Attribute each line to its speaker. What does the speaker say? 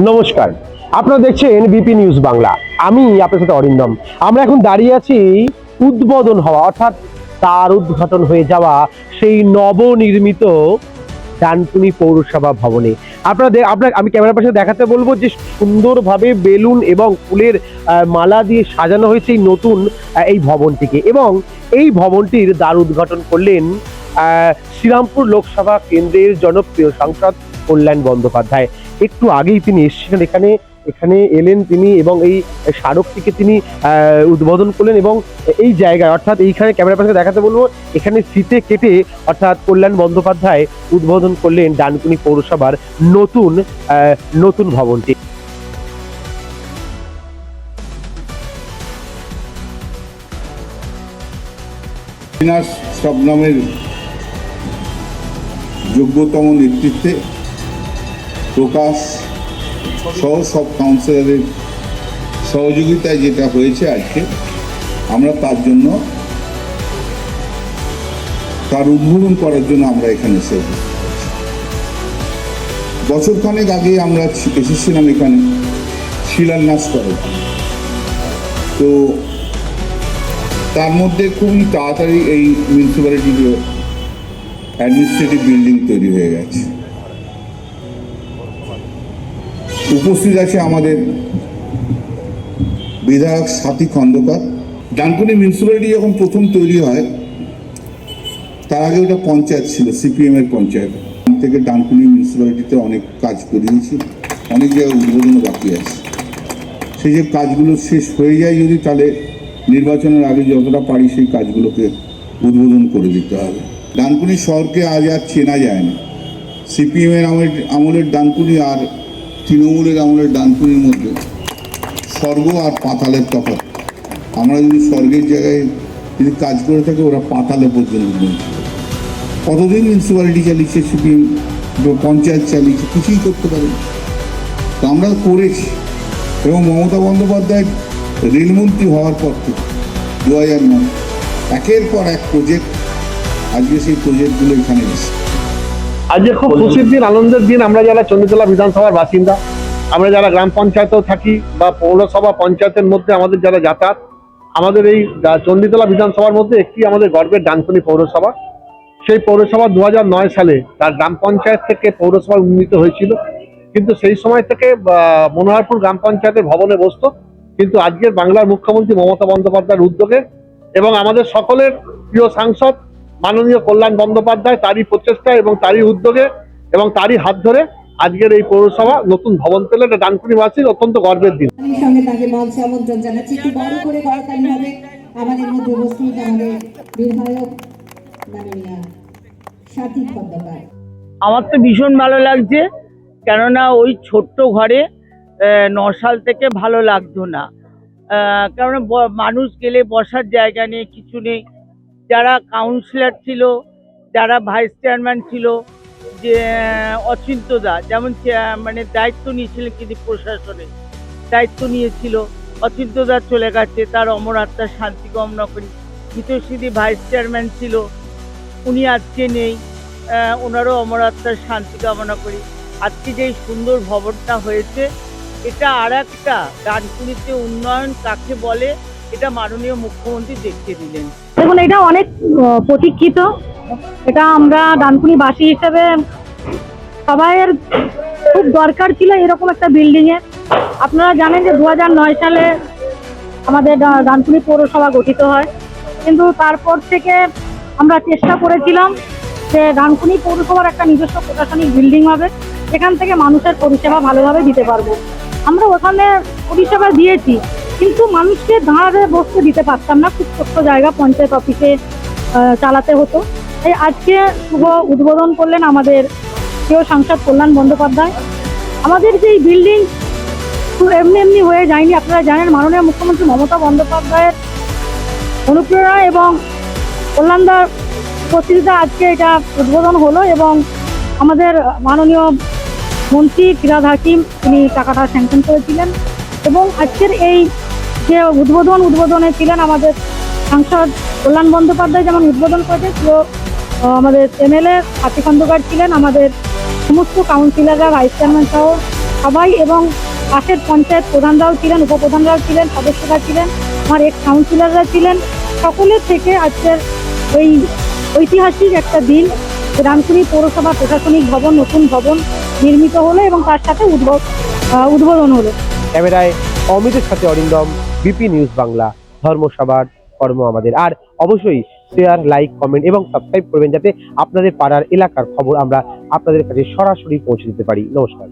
Speaker 1: নমস্কার, আপনারা দেখছেন বিপি নিউজ বাংলা। আমি আপনার সাথে অরিন্দম। আমরা এখন দাঁড়িয়ে আছি উদ্বোধন হওয়া অর্থাৎ তার উদ্ঘাটন হয়ে যাওয়া সেই নবনির্মিত ডানকুনি পৌরসভা ভবনে। আমি ক্যামেরার পাশে দেখাতে বলবো যে সুন্দরভাবে বেলুন এবং ফুলের মালা দিয়ে সাজানো হয়েছে এই নতুন এই ভবনটিকে, এবং এই ভবনটির দ্বার উদ্ঘাটন করলেন শ্রীরামপুর লোকসভা কেন্দ্রের জনপ্রিয় সাংসদ কল্যাণ বন্দ্যোপাধ্যায়। একটু আগেই তিনি এসেছিলেন এখানে এলেন তিনি, এবং এই স্মারকটিকে তিনি উদ্বোধন করলেন। এবং এই জায়গায় অর্থাৎ এইখানে ক্যামেরার পাশে দেখাতে বলবো, এখানে ফিতে কেটে অর্থাৎ কল্যাণ বন্দ্যোপাধ্যায় উদ্বোধন করলেন ডানকুনি পৌরসভার নতুন ভবনটি।
Speaker 2: শবনমের যোগ্যতম নেতৃত্বে প্রকাশ সহ সব কাউন্সিলরের সহযোগিতায় যেটা হয়েছে আজকে, আমরা তার জন্য তার উদ্বোধন করার জন্য আমরা এখানে এসেছি। বছরখানেক আগে আমরা এসেছিলাম এখানে শিলান্যাস করার, তো তার মধ্যে খুবই তাড়াতাড়ি এই মিউনিসিপ্যালিটিতে অ্যাডমিনিস্ট্রেটিভ বিল্ডিং তৈরি হয়ে গেছে। উপস্থিত আছে আমাদের বিধায়ক সাথী খন্দকার। ডানকুনি মিউনিসিপ্যালিটি যখন প্রথম তৈরি হয় তার আগে ওটা পঞ্চায়েত ছিল, সিপিএম এর পঞ্চায়েত। থেকে ডানকুনি মিউনিসিপ্যালিটিতে অনেক কাজ করিয়েছি, অনেক জায়গায় উদ্বোধনও বাকি আছে। সেই যে কাজগুলো শেষ হয়ে যায় যদি, তাহলে নির্বাচনের আগে যতটা পারি সেই কাজগুলোকে উদ্বোধন করে দিতে হবে। ডানকুনি শহরকে আজ আর চেনা যায় না। সিপিএম এর আমলের ডানকুনি আর তৃণমূলের আমলের ডানকুনির মধ্যে স্বর্গ আর পাতালের তফাৎ। আমরা যদি স্বর্গের জায়গায় যদি কাজ করে থাকি, ওরা পাতালে পর্যন্ত কতদিন মিউনিসিপ্যালিটি চালিয়েছে, সিপিএম পঞ্চায়েত চালিয়েছে, কিছুই করতে পারে। তো আমরা করেছি, এবং মমতা বন্দ্যোপাধ্যায় রেলমন্ত্রী হওয়ার পর থেকে 2009 একের পর এক প্রজেক্ট, আজকে সেই প্রজেক্টগুলো এখানে এসেছে।
Speaker 1: আজকে খুব খুশির দিন, আনন্দের দিন। আমরা যারা চণ্ডীতলা বিধানসভার বাসিন্দা, আমরা যারা গ্রাম পঞ্চায়েতেও থাকি বা পৌরসভা পঞ্চায়েতের মধ্যে আমাদের যারা যাতায়াত, আমাদের এই চণ্ডীতলা বিধানসভার মধ্যে একটি আমাদের গর্বের ডানকুনি পৌরসভা। সেই পৌরসভা 2009 সালে তার গ্রাম পঞ্চায়েত থেকে পৌরসভা উন্নীত হয়েছিল, কিন্তু সেই সময় থেকে মনোহরপুর গ্রাম পঞ্চায়েতের ভবনে বসত। কিন্তু আজকের বাংলার মুখ্যমন্ত্রী মমতা বন্দ্যোপাধ্যায়ের উদ্যোগে এবং আমাদের সকলের প্রিয় সাংসদ মাননীয় কল্যাণ বন্দ্যোপাধ্যায়, তারই প্রচেষ্টা এবং তারই উদ্যোগে এবং তারই হাত ধরে আজকের এই পৌরসভা নতুন ভবন পেলে এটা ডানকুনিবাসীর অত্যন্ত গর্বের দিন।
Speaker 3: সঙ্গে তাকে মঞ্চে আমন্ত্রণ জানাচ্ছি। একটু বড় করে করতালি হবে। আমাদের মধ্যে উপস্থিত আমাদের বিধায়ক মাননীয় সাথী খন্দকার।
Speaker 4: আমার তো ভীষণ ভালো লাগছে, কেননা ওই ছোট্ট ঘরে 9 সাল থেকে ভালো লাগতো না, কারণ মানুষ গেলে বসার জায়গা নেই, কিছু নেই। যারা কাউন্সিলর ছিল, যারা ভাইস চেয়ারম্যান ছিল, যে অচিন্তদা যেমন মানে দায়িত্ব নিয়েছিলেন, কিন্তু প্রশাসনে দায়িত্ব নিয়েছিল, অচিন্তদা চলে গেছে, তার অমর আত্মার শান্তি কামনা করি। মিতস্মৃতি ভাইস চেয়ারম্যান ছিল, উনি আজকে নেই, ওনারও অমর আত্মার শান্তি কামনা করি। আজকে যে সুন্দর ভবনটা হয়েছে, এটা আর একটা ডানকুনিতে উন্নয়ন কাকে বলে, এটা মাননীয় মুখ্যমন্ত্রী দেখিয়ে দিলেন।
Speaker 5: দেখুন, এটা অনেক প্রতীক্ষিত। এটা আমরা ডানকুনিবাসী হিসেবে সবাইয়ের খুব দরকার ছিল এরকম একটা বিল্ডিং এর। আপনারা জানেন যে 2009 সালে আমাদের ডানকুনি পৌরসভা গঠিত হয়, কিন্তু তারপর থেকে আমরা চেষ্টা করেছিলাম যে ডানকুনি পৌরসভার একটা নিজস্ব প্রশাসনিক বিল্ডিং হবে, সেখান থেকে মানুষের পরিষেবা ভালোভাবে দিতে পারবো। আমরা ওখানে পরিষেবা দিয়েছি, কিন্তু মানুষকে দাঁড়াতে বসতে দিতে পারতাম না, খুব ছোট্ট জায়গা, পঞ্চায়েত অফিসে চালাতে হতো। এই আজকে শুভ উদ্বোধন করলেন আমাদের প্রিয় সাংসদ কল্যাণ বন্দ্যোপাধ্যায়। আমাদের যে বিল্ডিং এমনি হয়ে যায়নি, আপনারা জানেন মাননীয় মুখ্যমন্ত্রী মমতা বন্দ্যোপাধ্যায়ের অনুপ্রেরণা এবং কল্যাণদার উপস্থিতিতে আজকে এটা উদ্বোধন হলো, এবং আমাদের মাননীয় মন্ত্রী ফিরহাদ হাকিম তিনি টাকাটা স্যাংশন করেছিলেন। এবং আজকের এই যে উদ্বোধনে ছিলেন আমাদের সাংসদ কল্যাণ বন্দ্যোপাধ্যায়, যেমন উদ্বোধন করেছে, আমাদের এমএলএ সাথী খন্দকার ছিলেন, আমাদের সমস্ত কাউন্সিলররা, ভাইস চেয়ারম্যান সহ সবাই এবং পাশের পঞ্চায়েত প্রধানরাও ছিলেন, উপপ্রধানরাও ছিলেন, সদস্যরা ছিলেন, আমার এক্স কাউন্সিলররা ছিলেন, সকলের থেকে আজকের ওই ঐতিহাসিক একটা দিন। ডানকুনি পৌরসভা প্রশাসনিক ভবন, নতুন ভবন নির্মিত হলো এবং তার সাথে উদ্বোধন হলো।
Speaker 1: ক্যামেরায় অমিতের সাথে অরিন্দম, বিপি নিউজ বাংলা। ধর্ম সবার, কর্ম আমাদের। আর অবশ্যই শেয়ার, লাইক, কমেন্ট এবং সাবস্ক্রাইব করবেন, যাতে আপনাদের পাড়ার এলাকার খবর আমরা আপনাদের কাছে সরাসরি পৌঁছে দিতে পারি। নমস্কার।